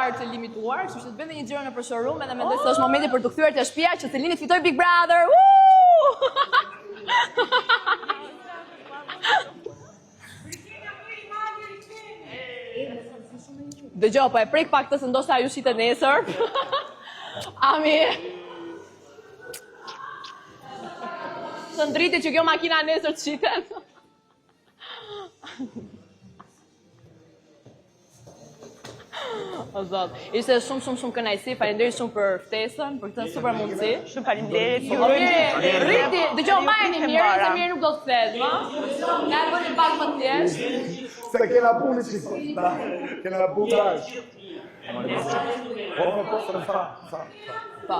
orë të limituar, kështu që të bëjmë një xhiro në showroom edhe mendoj se është momenti për të kthyer te shtëpia që Selini fitoi Big Brother. Dëgjoj, po e prek pak të se ndoshta ju shitet nesër. Ami. Të ndriti që kjo makina nesër të shiten. O zot, ishte shumë kënaqësi, faleminderit shumë për ftesën, për këtë super mundësi. Shumë faleminderit. Rriti, dëgjoj, mbajeni mirë, se mirë nuk do të kthehet, ma. Na e bëni pak më thjesht. Se kena punë që kena punë tash. Po.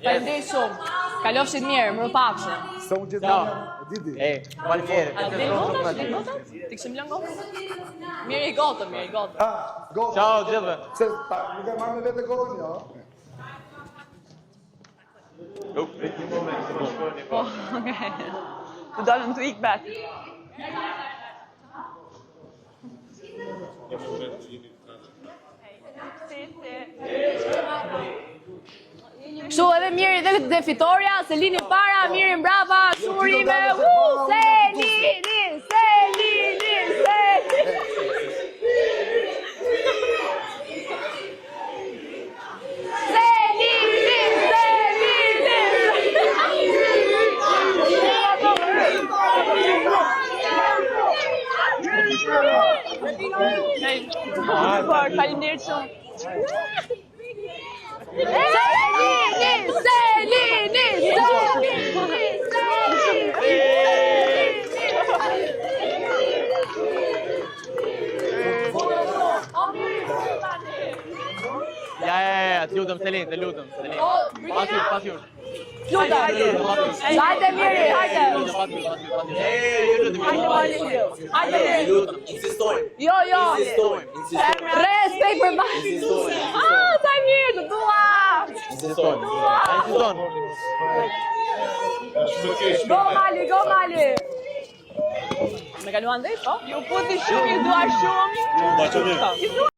Faleminderit shumë. Kalofshit mirë, më pafshim. Se unë gjithmonë Didi. Faleminderit. Ti kishim lënë gotën? Mirë i gotën, mirë i gotën. Gotën. Ciao, gjithve. Se nuk e marrë me vete gotën, jo? Po, okej. Të dalëm të ikë back. Kështu edhe mirë dhe fitoria, Selini para, mirë mbrapa, shumërime, Selini! Faleminderit shumë. Ja, të lutëm, Selin, të lutëm. Pas jur. Hajde miri, hajde. Insistojmë. Jo. Insistojmë. Respekt për bashkë. Sa mirë, të dua. Insistojmë. Go Mali. Me kaluan dhe, po? Ju puti shumë, ju dua shumë. Baqo mirë.